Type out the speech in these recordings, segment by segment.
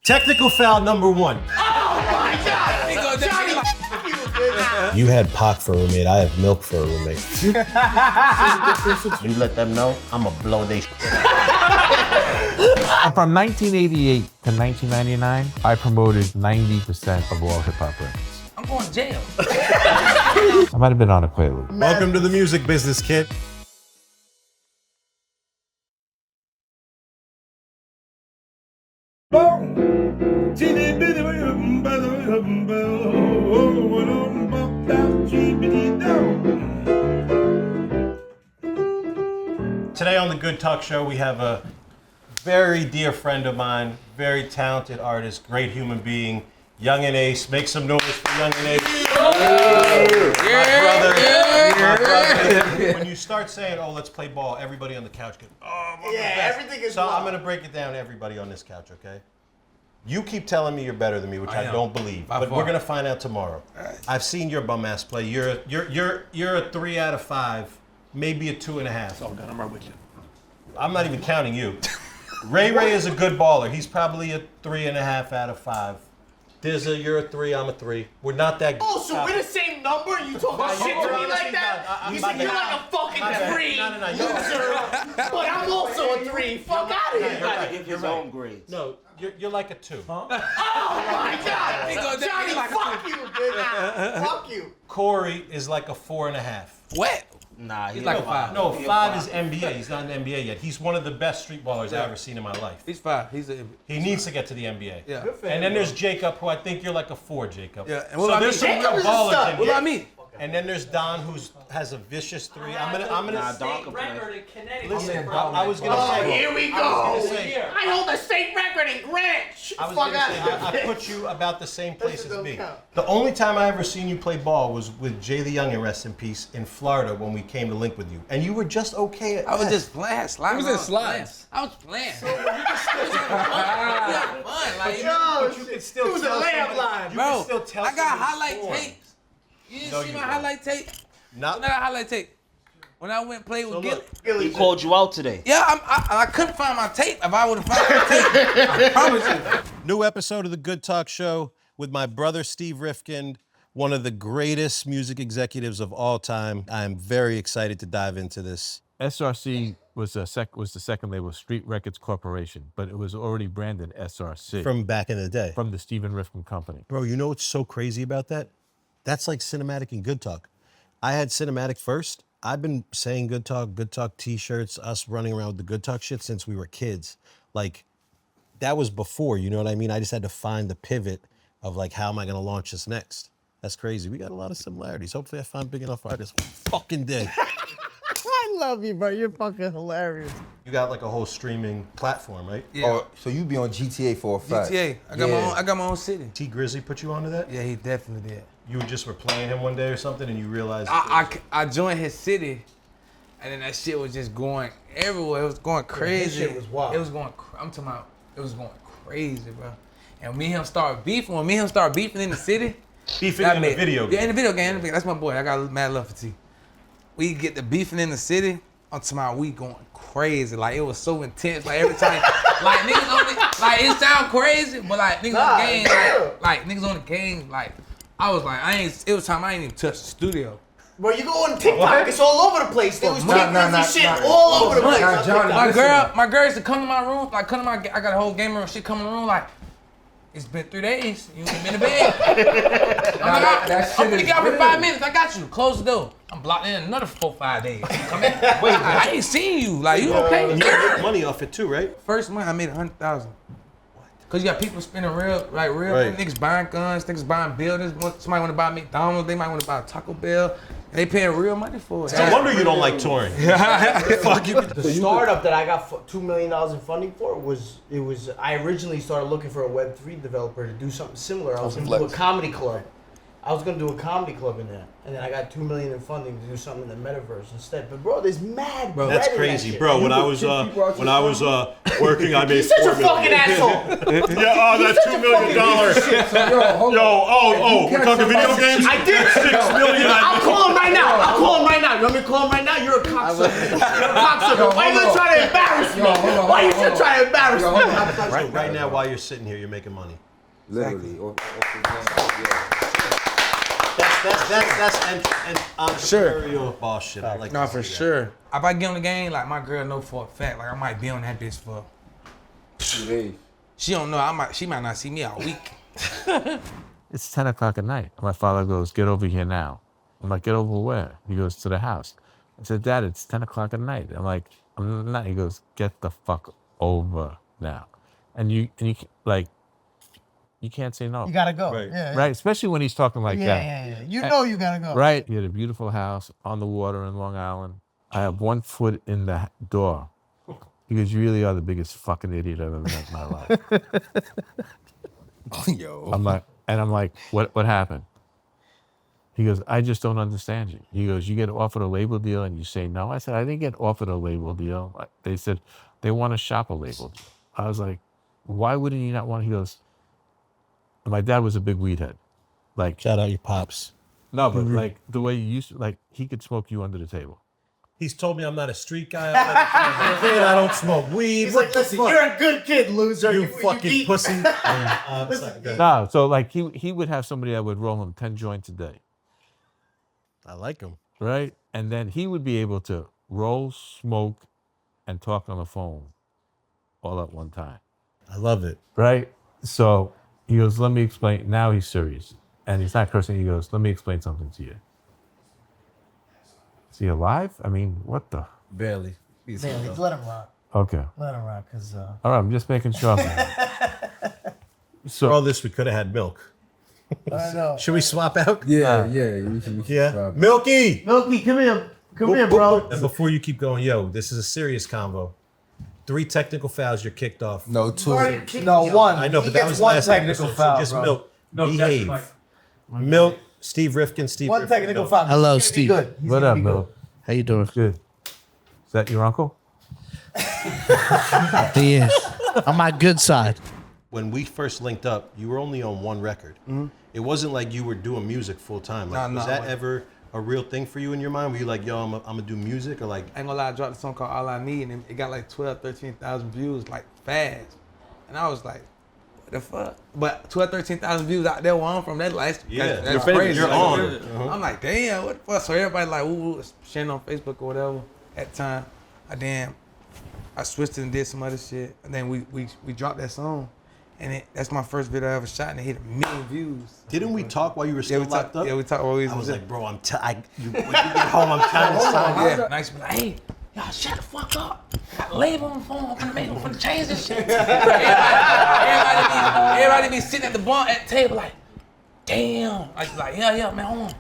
Technical foul number 1. Oh my God! Johnny, you, bitch. You had Pac for a roommate. I have Milk for a roommate. You let them know, I'ma blow they From 1988 to 1999, I promoted 90% of all hip-hop records. I'm going to jail. I might have been on a Quaalude. Welcome to the music business, kid. Today on the Good Talk Show, we have a very dear friend of mine, very talented artist, great human being, Yungeen Ace. Make some noise for Yungeen Ace. My brother. When you start saying, "Oh, let's play ball," everybody on the couch goes, "Oh, everything is so wild. I'm gonna break it down to everybody on this couch, okay? You keep telling me you're better than me, which I don't believe, but we're gonna find out tomorrow. I've seen your bum ass play. You're a 3 out of 5, maybe a 2.5. Oh God, I'm right with you. I'm not even counting you. Ray is a good baller. He's probably a 3.5 out of 5. You're a 3, I'm a 3. We're not that good. Oh, so we're the same number? You talking shit to me like that? You think you're like a fucking 3, loser, but I'm also a 3. Fuck out of here. gotta give his own grades. No, you're like a 2. Oh my God. Johnny, fuck you, bitch. Fuck you. Corey is like a 4.5. What? Nah, He's like a 5. No, 5 is NBA. He's not in the NBA yet. He's one of the best street ballers I've ever seen in my life. He's 5. He needs to get to the NBA. Yeah. And then there's Jacob, who I think you're like a 4, Jacob. Yeah. And So what about there's me? some real Jacob is a ballers stud. in What here. about me? And then there's Don, who has a vicious 3. I'm gonna. Nah, Don can play. record in Connecticut. Listen, I was gonna Oh, say. here we go. I was gonna say. I hold the state record in Greenwich. I was Fuck gonna out say, of here. I put you about the same place shit as don't me. count. The only time I ever seen you play ball was with Jay the Youngin, rest in peace, in Florida when we came to link with you. And you were just okay at I was that. just playing slides. He was in slides. I was playing. Fun. Like, But you could still It was a tell layup somebody- line. You bro, could still tell I got somebody highlight scored. tapes. You didn't No, see you my don't. highlight tape? Not, When I highlight tape. When I went and played with Gilly. He called you out today. Yeah, I couldn't find my tape. If I would have found my tape, I promise you. New episode of the Good Talk Show with my brother Steve Rifkind, one of the greatest music executives of all time. I am very excited to dive into this. SRC was the second label, Street Records Corporation, but it was already branded SRC From back in the day. from the Steve Rifkind Company. Bro, you know what's so crazy about that? That's like Cinematic and Good Talk. I had Cinematic first. I've been saying Good Talk t-shirts, us running around with the Good Talk shit since we were kids. Like, that was before, you know what I mean? I just had to find the pivot of like, how am I gonna launch this next? That's crazy. We got a lot of similarities. Hopefully I find big enough artists one fucking day. I love you, bro. You're fucking hilarious. You got like a whole streaming platform, right? Yeah. Oh, so you be on GTA for a fact? GTA. I got my own city. T Grizzly put you onto that? Yeah, he definitely did. You just were playing him one day or something and you realized I joined his city, and then that shit was just going everywhere. It was going crazy. shit was wild. It was going. I'm talking about. It was going crazy, bro. And me and him started beefing. When me and him started beefing in the city. beefing that in the made- video game. Yeah, in the video game. That's my boy. I got mad love for T. We get the beefing in the city. I'm talking about we going crazy. Like, it was so intense. Like, every time, like, niggas on the, like, it sound crazy, but like, niggas on the game, like, niggas on the game, like, I was like, it was time I ain't even touched the studio. Bro, you go on TikTok, What? it's all over the place. There was Nah, shit nah. all over the place. Nah, on Johnny, TikTok. My girl used to come to my room, like, I got a whole game room, she come in the room, like, it's been 3 days, you ain't been to bed. I'm gonna get out for 5 minutes, I got you, close the door. I'm blocked in another 4-5 days. Come in. Wait, I ain't seen you, like, you okay? You make money off it too, right? First month I made 100,000. Cause you got people spending real Right. niggas buying guns, niggas buying buildings. Somebody want to buy McDonald's, they might want to buy a Taco Bell. And they paying real money for it. No wonder you don't like touring. Fuck you. The startup that I got $2 million in funding for I originally started looking for a Web3 developer to do something similar. I was going to do a comedy club. I was gonna do a comedy club in there, and then I got $2 million in funding to do something in the metaverse instead. But bro, there's mad bread That's in that crazy, shit. bro. When I was working, I made He's such a $4 million. fucking asshole. Yeah, that $2 million. We're talking video games. I did. $6 million. I'll call him right now. I'll call him right now. You want me to call him right now? You're a cocksucker. You're a cocksucker. Why are you gonna try to embarrass me? Why are you gonna try to embarrass me? Right now, while you're sitting here, you're making money. Literally. That's entrepreneurial boss shit. I like No, to for see that. sure. If I get on the game, like my girl know for a fact, like I might be on that bitch for. 2 days. She don't know. She might not see me all week. It's 10 o'clock at night. My father goes, get over here now. I'm like, get over where? He goes, to the house. I said, Dad, it's 10 o'clock at night. I'm like, I'm not. He goes, get the fuck over now. And you can't say no. You gotta go. Right. Yeah, Right? Especially when he's talking like that. Yeah. You know you gotta go. Right? He had a beautiful house on the water in Long Island. I have 1 foot in the door. He goes, you really are the biggest fucking idiot I've ever met in my life. Yo. I'm like, what happened? He goes, I just don't understand you. He goes, you get offered a label deal and you say no. I said, I didn't get offered a label deal. They said they want to shop a label deal. I was like, why wouldn't you not want? He goes, my dad was a big weed head. Like, Shout out your pops. no, but like the way you used to, like he could smoke you under the table. He's told me I'm not a street guy. I don't smoke weed. He's like, listen, you're a good kid, loser. You fucking eat- pussy. No, so like he would have somebody that would roll him 10 joints a day, I like him. right? And then he would be able to roll, smoke, and talk on the phone all at one time, I love it. right? So he goes, let me explain. Now he's serious. And he's not cursing. He goes, let me explain something to you. Is he alive? I mean, what the? Barely. Man, let him rock. Okay. Let him rock, cause All right, I'm just making sure. For So all this, we could have had milk. I know. Should we swap out? Yeah. We should Yeah. try. Milky! Milky, come here. Come here, bro. And before you keep going, yo, this is a serious convo. 3 technical fouls, you're kicked off. No, 2. No, one. I know, He but that gets was one last technical episode, foul, so just bro. Milk. No, Behave. that's Milk, Steve Rifkind, Steve One Rifkind, technical go. foul. Hello, He's gonna be Steve. good. He's what gonna up, be Bill? good. How you doing? Good. Is that your uncle? He is. On my good side. When we first linked up, you were only on 1 record. It wasn't like you were doing music full time. Like, No, was I that wasn't. ever a real thing for you in your mind? Were you like, yo, I'm gonna do music, or like, I ain't gonna lie, I dropped a song called All I Need, and it got like 12, 13,000 views, like fast. And I was like, what the fuck? But 12, 13,000 views out there where I'm from, that's like, Yeah, that's you're famous, crazy. you're Like, on. I'm like, damn, what the fuck? So everybody like, ooh, sharing on Facebook or whatever at the time. I switched it and did some other shit. And then we dropped that song. And that's my first video I ever shot, and it hit 1 million views. didn't we talk while you were still locked up? Yeah, we talked while we was I was in like, bro, when you get home, I'm trying to sign you. yeah. And I used to be like, hey, y'all shut the fuck up. Got a label on the phone. I'm finna change this shit. everybody be sitting at the bar at the table like, damn. I was like, yeah, man, hold on.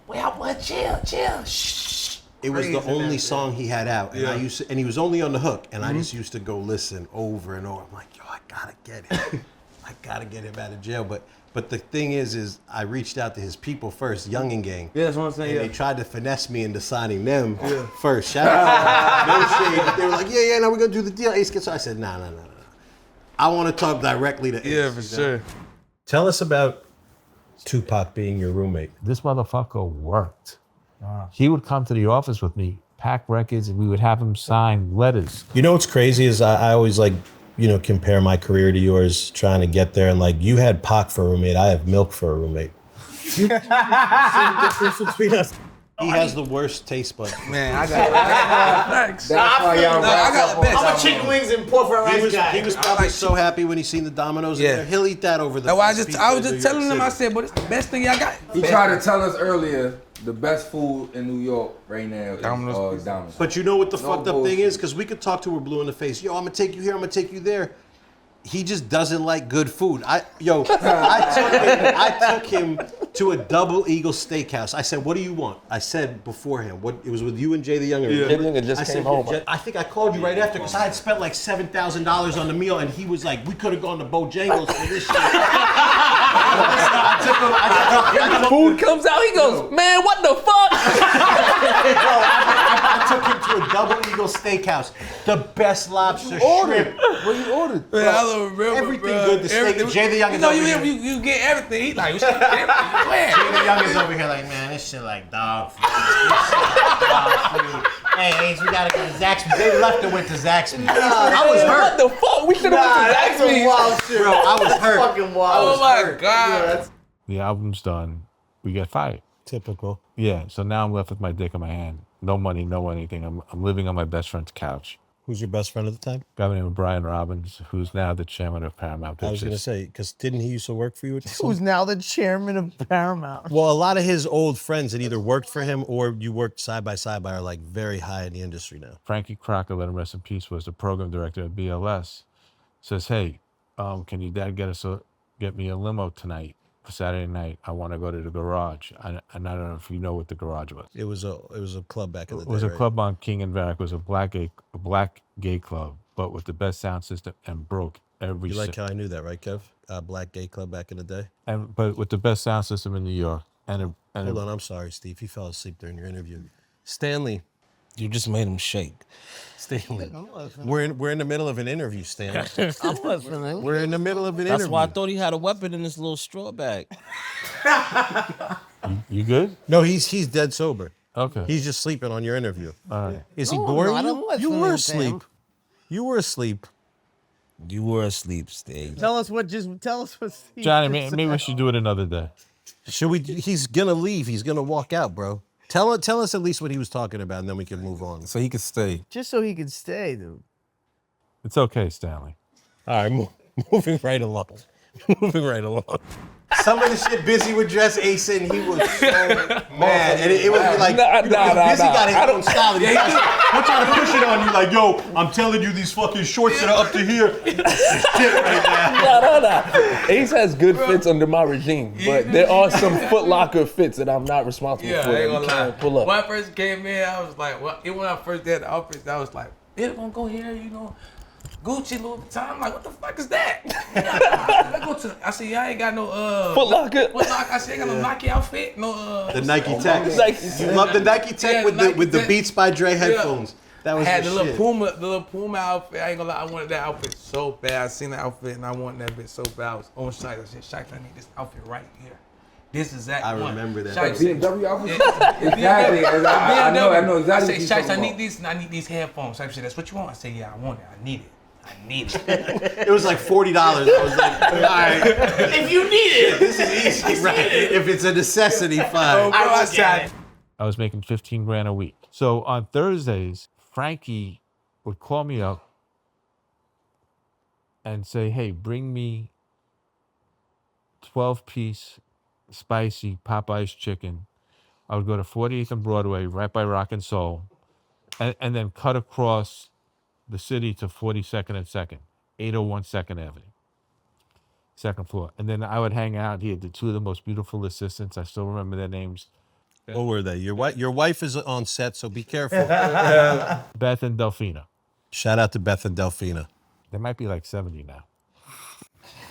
Well, chill. Shh. It was the Crazy, only man. song he had out, and I used to, and he was only on the hook, and I just used to go listen over and over. I'm like, yo, I gotta get him. I gotta get him out of jail. But the thing is I reached out to his people first, Yungeen Ace. Yeah, that's what I'm saying. And Yeah. they tried to finesse me into signing them first. Shout out. No shade. They were like, yeah, now we're gonna do the deal. Ace gets. I said, nah. I want to talk directly to Ace. Yeah, for sure. Tell us about Tupac being your roommate. This motherfucker worked. He would come to the office with me, pack records, and we would have him sign letters. You know what's crazy is I always like, compare my career to yours, trying to get there. And like, you had Pac for a roommate. I have Milk for a roommate. See the difference between us? He has the worst taste buds. Man, I got thanks. That's why y'all I got the best. I'm a chicken wings and pork fried rice guy. He was probably so happy when he seen the Domino's in Yeah. there. He'll eat that over the. That's why I best was pizza in just New telling York them, I City. said, but it's the best thing y'all got. He tried to tell us earlier the best food in New York right now is Domino's. Domino's. But you know what the No fucked up thing bullshit. is? Because we could talk to her blue in the face. Yo, I'm gonna take you here. I'm gonna take you there. He just doesn't like good food. I took him to a Double Eagle Steakhouse. I said, "What do you want?" I said beforehand. It was with you and Jay the Younger. Jay the Younger just I came said, home. I think I called you right after because I had spent like $7,000 on the meal, and he was like, "We could have gone to Bojangles for this shit." Food comes out, he goes, man, what the fuck? I took him to a Double Eagle Steakhouse. The best lobster shrimp. What you ordered? Man, I don't remember, Everything bro. good. The steak. Jay the Young is over here. You get everything. He like, you should get everything. Jay the Young is over here like, man, this shit like dog food. This shit like dog food. Hey, Ace, we gotta go to Zaxby's. They left and went to Zaxby's. I was hurt. What the fuck? We should have went to That's some Zaxby's. wild shit. Bro, I was hurt. Fucking wild. Oh my God. The album's done. We get fired. Typical. Yeah. So now I'm left with my dick in my hand. No money, no anything. I'm living on my best friend's couch. Who's your best friend at the time? Guy named Brian Robbins, who's now the chairman of Paramount I Pictures. was gonna say, because didn't he used to work for you? Who's now the chairman of Paramount? Well, a lot of his old friends that either worked for him or you worked side by are like very high in the industry now. Frankie Crocker, let him rest in peace, was the program director at BLS. Says, hey, can your dad get me a limo tonight for Saturday night? I want to go to the garage. And I don't know if you know what the garage was. It was a club back in the It day. was a right? club on King and Varick. It was a black gay club, but with the best sound system and broke every. You like how I knew that, right, Kev? Black gay club back in the day. but with the best sound system in New York. Hold on, I'm sorry, Steve. He fell asleep during your interview. Stanley. You just made him shake. Stanley. We're in the middle of an interview, Stan. I'm listening. We're in the middle of an That's interview. why I thought he had a weapon in his little straw bag. You good? No, he's dead sober. Okay. He's just sleeping on your interview. All right. Is he No, I'm boring not. you? I'm You listening were to asleep. him. You were asleep. You were asleep, Steve. Tell us what Steve Johnny, just maybe we should do it another day. Should we? He's gonna leave. He's gonna walk out, bro. Tell us at least what he was talking about, and then we can move on. So he could stay. just so he could stay, dude. It's okay, Stanley. All right, moving right along. Moving right along. Some of the shit Busy would dress Ace in, he was so mad. And it would be like, Busy got his own style. And he'll try to push it on you like, yo, I'm telling you these fucking shorts that are up to here. Shit right now. No. Ace has good fits under my regime, but there are some Foot Locker fits that I'm not responsible Yeah, for. I ain't You gonna can't lie. pull up. When I first came in, I was like, well, when I first did the outfits, I was like, it won't go here, you know. Gucci, Louis Vuitton. I'm like, what the fuck is that? I said, yeah, I ain't got no Foot Locker. Foot Locker. I said, I ain't got no Nike outfit, no The Nike Tech. Nike You love the Nike Tech Yeah, with Nike the Tech. Beats by Dre headphones. That was I had the the shit. little Puma outfit. I ain't gonna lie, I wanted that outfit so bad. I seen the outfit and I wanted that bitch so bad. I was on site. I said, Shikes, I need this outfit right here. This is that I one. remember that. Shikes said, BMW outfit? Yeah. Exactly. I know exactly I what said, you're Shikes, I talking need about. these. I need these headphones. I said, that's what you want. I said, yeah, I want it. I need it. I need it. It was like $40. I was like, all right, If you need it, this is easy, right? If it's a necessity, fine. I was trying. I was making $15,000 a week. So on Thursdays, Frankie would call me up and say, hey, bring me 12-piece spicy Popeye's chicken. I would go to 48th and Broadway, right by Rock and Soul, and then cut across the city to 42nd and 2nd, 801 2nd Avenue, second floor. And then I would hang out. He had the two of the most beautiful assistants. I still remember their names, What were they? Your wife is on set, so be careful. Beth and Delphina. Shout out to Beth and Delphina. They might be like 70 now.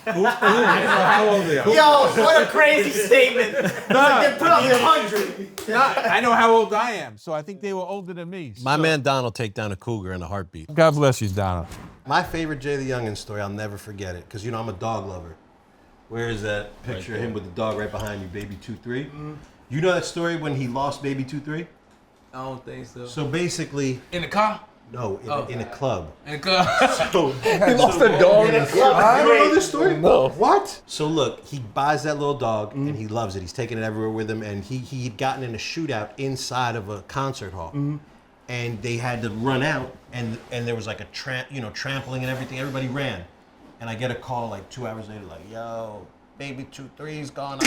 How old are they? Yo, what a crazy statement. They put up 100. I know how old I am, so I think they were older than me. My man Don will take down a cougar in a heartbeat. God bless you, Donna. My favorite Jay the Youngin story, I'll never forget it, because you know I'm a dog lover. Where is that picture of him with the dog right behind you, baby 2-3? You know that story when he lost baby 2-3? I don't think so. So basically, In the car? no, in a club. In the car. So, He lost a dog. you don't know this story? No. What? So look, he buys that little dog and he loves it. He's taking it everywhere with him, and he'd gotten in a shootout inside of a concert hall, and they had to run out, and there was like a trampling and everything. Everybody ran, and I get a call like 2 hours later, like, yo, baby 2-3's gone.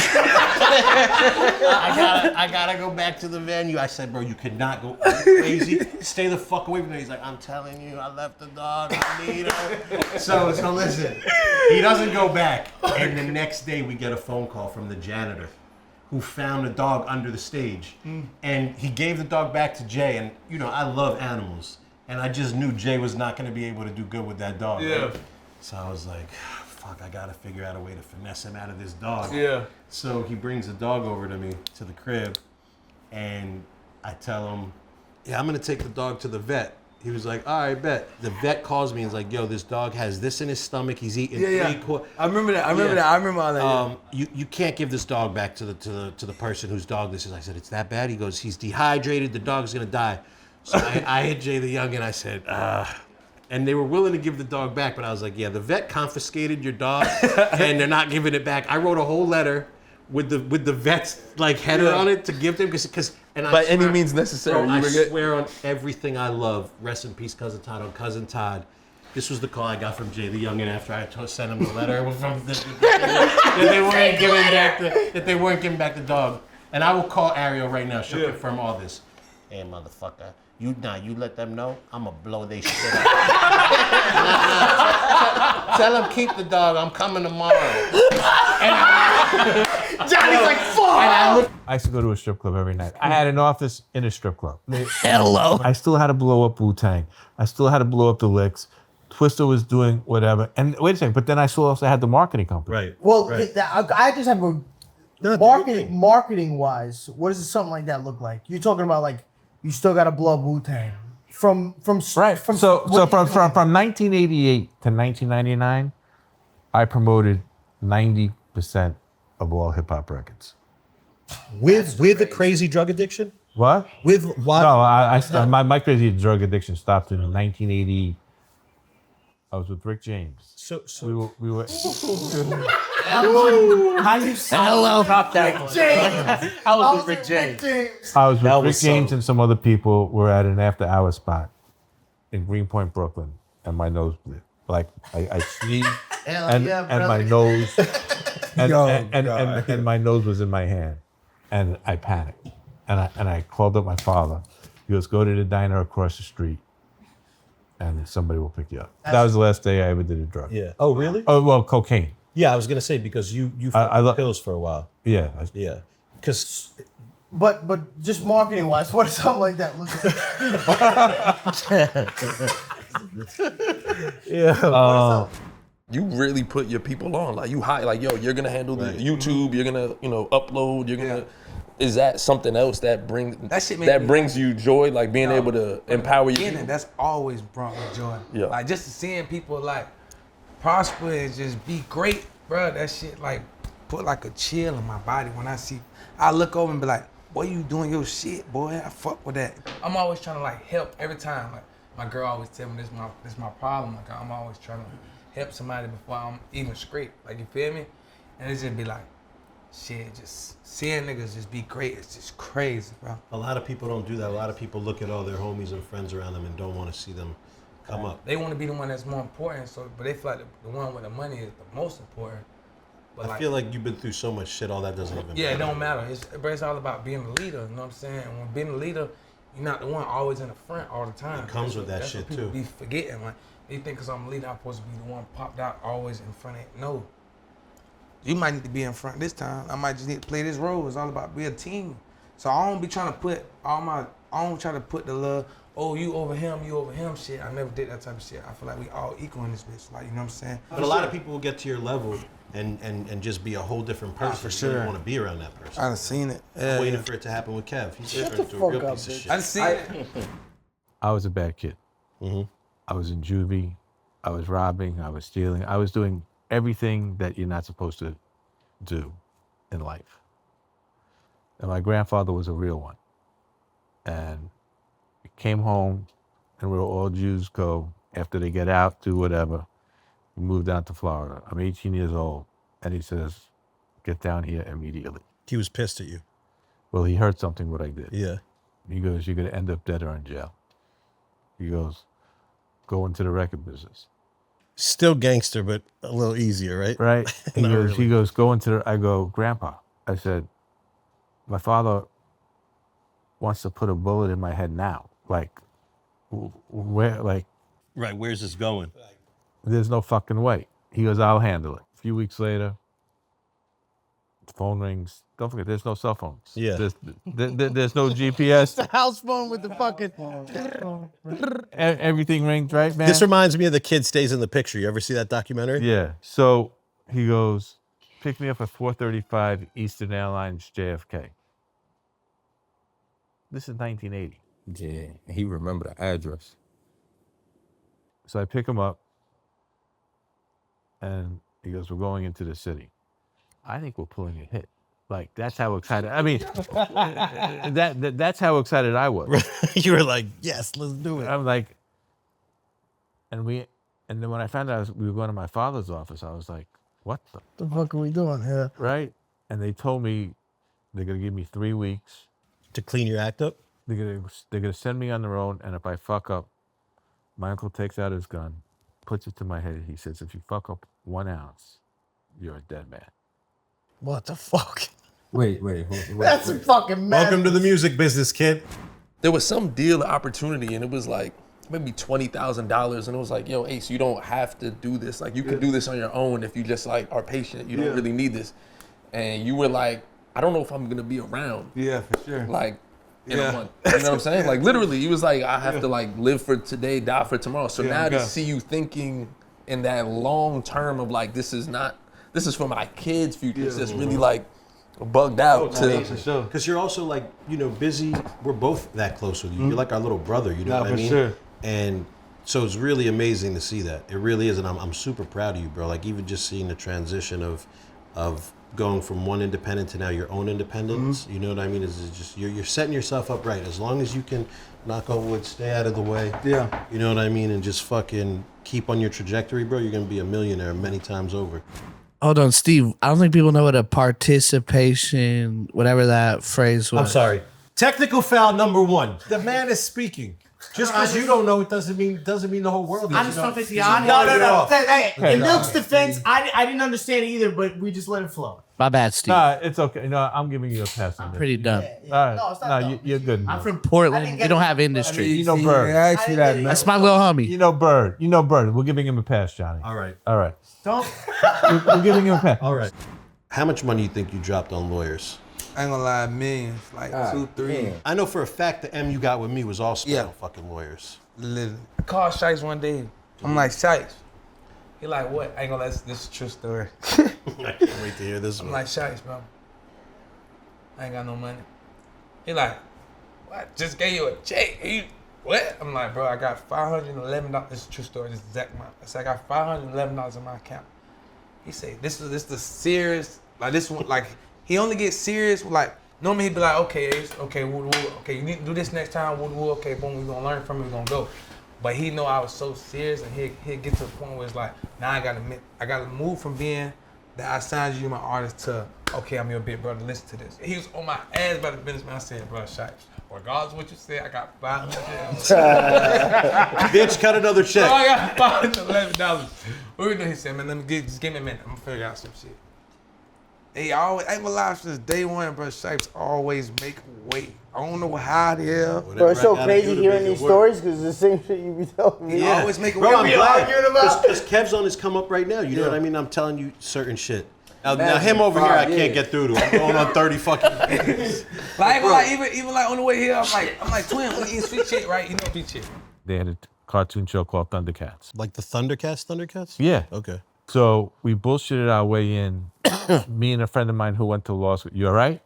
I gotta go back to the venue. I said, bro, you could not go crazy. Stay the fuck away from me. He's like, I'm telling you, I left the dog. I need her. So listen, he doesn't go back. And the next day we get a phone call from the janitor who found the dog under the stage. And he gave the dog back to Jay. And you know, I love animals. And I just knew Jay was not gonna be able to do good with that dog. Yeah. Right? So I was like, fuck, I gotta figure out a way to finesse him out of this dog. Yeah. So he brings the dog over to me, to the crib, and I tell him, yeah, I'm gonna take the dog to the vet. He was like, all right, bet. The vet calls me and is like, yo, this dog has this in his stomach. He's eating I remember that. I remember all that. You can't give this dog back to the person whose dog this is. I said, it's that bad? He goes, he's dehydrated. The dog's gonna die. So I hit Jay the Young and I said, and they were willing to give the dog back, but I was like, yeah, the vet confiscated your dog and they're not giving it back. I wrote a whole letter with the vet's like header on it to give them because by any means necessary. Bro, I swear on everything I love. Rest in peace, Cousin Todd. On Cousin Todd. This was the call I got from Jay the Youngin after I sent him the letter that they weren't giving back the dog. And I will call Ariel right now. She'll confirm all this. Hey, motherfucker. You let them know I'ma blow they shit up. Tell them keep the dog. I'm coming tomorrow. Johnny's like, fuck! I used to go to a strip club every night. I had an office in a strip club. Hello. I still had to blow up Wu-Tang. I still had to blow up the Licks. Twister was doing whatever. And wait a second, but then I still also had the marketing company. Right. Well, right. I just have a marketing wise. What does something like that look like? You're talking about like you still got to blow up Wu-Tang from Right. From 1988 to 1999, I promoted 90% of all hip hop records. With the crazy drug addiction? What? With what? No, my crazy drug addiction stopped in 1980. I was with Rick James. So we were. how you Hello. Drop that. I was with Rick James. I was with That Rick was James so- and some other people. We're at an after-hour spot in Greenpoint, Brooklyn, and my nose blew. Like I sneezed, and my nose, and my nose was in my hand, and I panicked, and I called up my father. He goes, go to the diner across the street, and somebody will pick you up. That was the last day I ever did a drug. Yeah. Oh, really? Oh well, cocaine. Yeah, I was gonna say because you I love pills for a while. Yeah. Yeah. Because But just marketing wise, what does something like that look like? You really put your people on. Like you high, like yo, you're gonna handle the YouTube, you're gonna, upload, you're gonna is that something else that brings brings you joy, like being able to empower you? That's always brought me joy. Yeah. Like just seeing people like prosper and just be great, bro. That shit like put like a chill in my body when I look over and be like, boy, you doing your shit, boy. I fuck with that. I'm always trying to like help every time. Like my girl always tell me this my problem. Like I'm always trying to help somebody before I'm even straight. Like you feel me? And it's just be like, shit, just seeing niggas just be great. It's just crazy, bro. a lot of people don't do that. A lot of people look at all their homies and friends around them and don't want to see them come up. They want to be the one that's more important. But they feel like the one with the money is the most important. But I feel like you've been through so much shit. All that doesn't even matter. Yeah, it don't matter. It's all about being a leader. You know what I'm saying? And when being a leader, you're not the one always in the front all the time. It comes with that that's shit what people too. Be forgetting like they think because I'm a leader, I'm supposed to be the one popped out always in front. No, you might need to be in front this time. I might just need to play this role. It's all about being a team. So I don't be trying to put I don't try to put the love. Oh, you over him shit. I never did that type of shit. I feel like we all equal in this bitch. Like, you know what I'm saying? But a lot of people will get to your level and just be a whole different person. for You sure. don't want to be around that person. I done seen it. I'm waiting for it to happen with Kev. He's Shut turned the into a fuck real up, piece of bitch. shit. I done seen it. I was a bad kid. Mm-hmm. I was in juvie. I was robbing. I was stealing. I was doing everything that you're not supposed to do in life. And my grandfather was a real one. And we came home, and where all Jews go after they get out, do whatever. We moved down to Florida. I'm 18 years old. And he says, get down here immediately. He was pissed at you. Well, he heard something what I did. Yeah. He goes, you're going to end up dead or in jail. He goes, go into the record business. Still gangster, but a little easier, right? Right? He Not goes, really. he goes, go into the, I go, Grandpa. I said, my father wants to put a bullet in my head now. Like, where, like, Right. Where's this going? there's no fucking way. He goes, I'll handle it. A few weeks later, the phone rings. Don't forget, there's no cell phones. Yeah. There's no GPS. The house phone with the fucking. Everything rings, right, man? This reminds me of The Kid Stays in the Picture. You ever see that documentary? Yeah. So He goes, pick me up at 435 Eastern Airlines JFK. This is 1980. Yeah, he remember the address. So I pick him up, and he goes, we're going into the city. I think we're pulling a hit. Like, that's how excited, I mean, that's how excited I was. You were like, yes, let's do it. I'm like, and then when I found out we were going to my father's office, I was like, what The fuck are we doing here? right? And they told me they're going to give me 3 weeks. To clean your act up? They're gonna send me on their own, and if I fuck up, my uncle takes out his gun, puts it to my head. He says, if you fuck up 1 ounce, you're a dead man. What the fuck? Wait. That's a fucking mess. Welcome to the music business, kid. There was some deal opportunity, and it was like maybe $20,000, and it was like, yo, Ace, you don't have to do this. Like, you can do this on your own if you just like are patient. You don't really need this. And you were like, I don't know if I'm gonna be around. Yeah, for sure. Like, in a month. You know what I'm saying? Like, literally, he was like, I have to like live for today, die for tomorrow. So now to see you thinking in that long term of like, this is for my kids' future. It's just really like bugged out to. Because you're also like, you know, busy. We're both that close with you. You're like our little brother, you know what I mean? Sure. And so it's really amazing to see that. It really is, and I'm super proud of you, bro. Like, even just seeing the transition of going from one independent to now your own independence. You know what I mean? Is just you're setting yourself up right. As long as you can, knock on wood, stay out of the way. Yeah. You know what I mean? And just fucking keep on your trajectory, bro. You're gonna be a millionaire many times over. Hold on, Steve. I don't think people know what a participation, whatever that phrase was. I'm sorry. Technical foul number 1. The man is speaking. Just because you don't know it doesn't mean the whole world. I just don't think the No. audience. Hey, in Milk's defense, I didn't understand it either, but we just let it flow. My bad, Steve. Nah, it's okay. No, I'm giving you a pass on this. Pretty dumb. All right. No, it's not dumb. You're good. I'm man. from Portland. We don't have industry. You know Bird. I asked you that, man. That's my little homie. You know Bird. We're giving him a pass, Johnny. All right. Don't. We're giving him a pass. All right. How much money do you think you dropped on lawyers? I ain't gonna lie, millions, like 2, 3. I know for a fact the M you got with me was all spent on fucking lawyers. Literally. I called Shice one day. I'm like, Shice. He like, what? I ain't gonna let this is a true story. I can't wait to hear this I'm one. like, Shice, bro. I ain't got no money. He like, what? Just gave you a check. What? I'm like, bro, I got $511. This is a true story. This is exact amount. I said, I got $511 in my account. He said, this is the serious, like this one, like, he only gets serious with like, normally he'd be like, okay, Ace, okay, okay, you need to do this next time, okay, boom, we're gonna learn from it, we're gonna go. But he know I was so serious, and he'd get to the point where it's like, now I gotta move from being that I signed you my artist to, okay, I'm your big brother, listen to this. He was on my ass by the businessman. I said, bro, Shice, regardless of what you said, I got $500. Bitch, cut another check. Oh, I got $511. What we doing? He said, man, just give me a minute. I'm gonna figure out some shit. He always, I ain't gonna lie, since day one, bro, Shipes always make weight. I don't know how the hell. Bro, it's so crazy hearing these stories because it's the same shit you be telling me. Yeah. Always make Bro, I'm weight. glad. Because Kev's on his come up right now. You know what I mean? I'm telling you certain shit. Now him over here, I can't get through to. I'm going on 30 fucking minutes. Like, even like on the way here, I'm like, twin, when you eat sweet shit, right? You know sweet shit. They had a cartoon show called Thundercats. Like the Thundercats? Yeah. Okay. So we bullshitted our way in. Me and a friend of mine who went to law school. You all right?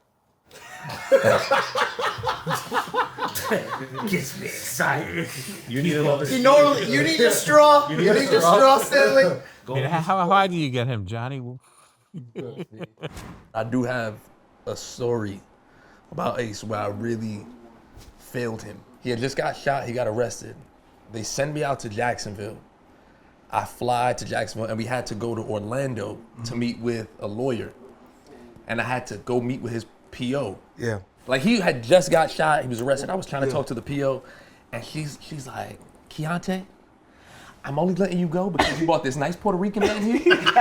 Gets me excited. You need a straw. You need a straw, Stanley. I mean, how high do you get him, Johnny? I do have a story about Ace where I really failed him. He had just got shot. He got arrested. They send me out to Jacksonville. I fly to Jacksonville, and we had to go to Orlando to meet with a lawyer. And I had to go meet with his PO. Yeah. Like, he had just got shot. He was arrested. I was trying to talk to the PO. And she's like, Keontae, I'm only letting you go because you bought this nice Puerto Rican man here. Oh,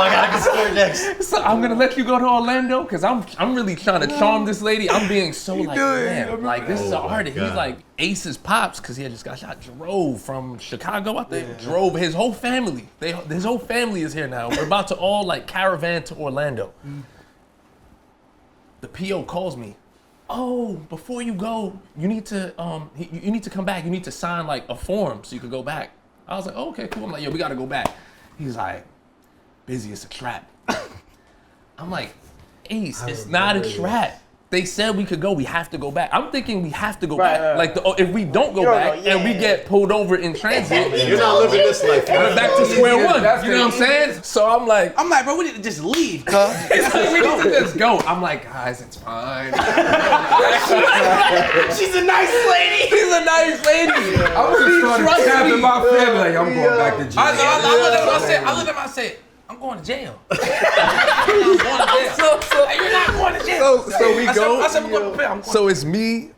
I gotta consider next. So I'm gonna let you go to Orlando because I'm really trying to charm this lady. I'm being so like, man, like this is an artist. He's like Ace's pops because he had just got shot. Drove from Chicago, I think. Drove his whole family. His whole family is here now. We're about to all like caravan to Orlando. The PO calls me. Oh, before you go, you need to you need to come back. You need to sign like a form so you can go back. I was like, oh, okay, cool. I'm like, yo, we gotta go back. He's like, Busy, it's a trap. I'm like, Ace, it's not a trap. They said we could go. We have to go back. I'm thinking we have to go back. Like, if we don't go back and we get pulled over in transit, You're not living this life. we're back to square one. You know what I'm saying? So I'm like, bro, we need to just leave, cuz. we need to just go. I'm like, guys, it's fine. She's a nice lady. She's a nice lady. I was just started tapping my family like I'm going back to jail. I looked at him, I said, I'm going to jail. I'm going to jail. Hey, you're not going to jail. So we go. I said, we're going to prepare. So it's me.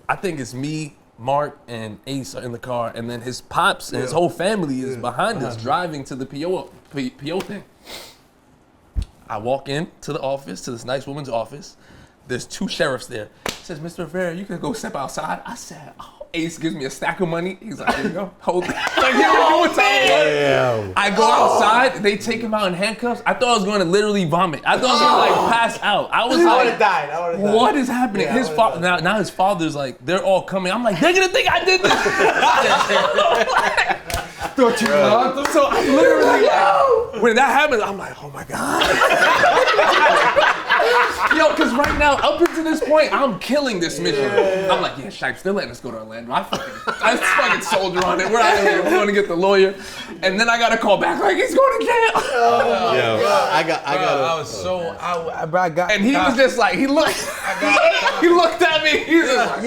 I think it's me, Mark, and Ace are in the car, and then his pops and his whole family is behind us, driving to the PO thing. I walk in to the office, to this nice woman's office. There's 2 sheriffs there. He says, Mr. Rivera, you can go step outside. I said, oh. Ace gives me a stack of money. He's like, here you go. Hold it. Like, here you go. Damn. I go outside. They take him out in handcuffs. I thought I was going to literally vomit. I thought I was going to like pass out. I was I would like, have died. I would have died. what is happening? Yeah, His father now his father's like, they're all coming. I'm like, they're gonna think I did this. Thought you loved them. So I literally like, when that happens, I'm like, oh my God. Yo, because right now, up until this point, I'm killing this mission. I'm like, yeah, Shipes, they're letting us go to Orlando. I fucking soldier on it. We're out of here. We're going to get the lawyer. And then I got to call back like, he's going to jail. I got. I was so, I got. And he was just like, he looked at me. He was just like,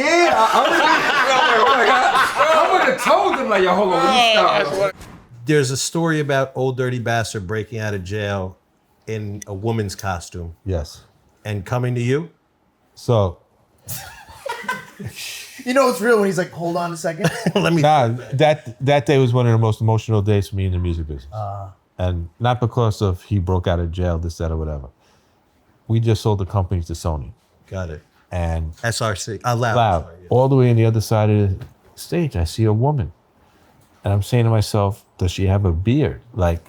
I would have told them like, yo, hold on, let me stop. There's a story about Old Dirty Bastard breaking out of jail in a woman's costume Yes. and coming to you. So, You know it's real when he's like, hold on a second. Let me. that day was one of the most emotional days for me in the music business. And not because of he broke out of jail, this, that, or whatever. We just sold the company to Sony. Got it. And SRC. Loud. loud. Sorry, yeah. All the way on the other side of the stage, I see a woman. And I'm saying to myself, does she have a beard? Like.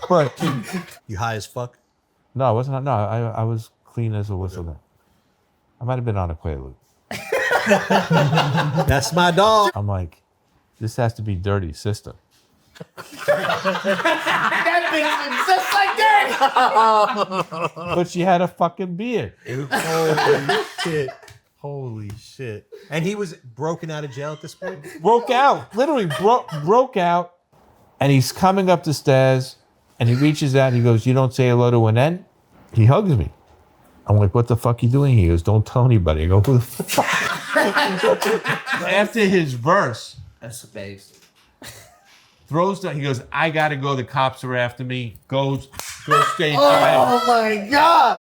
But You high as fuck? no, I wasn't. No, I was clean as a whistle then. I might have been on a Quaalude. That's my dog. I'm like, this has to be Dirty Sister. That bitch is just like that. But she had a fucking beard. Holy shit. Holy shit. And he was broken out of jail at this point? Broke out. Literally broke out. And he's coming up the stairs and he reaches out. He goes, you don't say hello to an N? He hugs me. I'm like, what the fuck you doing? He goes, don't tell anybody. I go, who the fuck? After his verse, That's the bass. throws down. He goes, I gotta go. The cops are after me. Goes stage. Oh my God.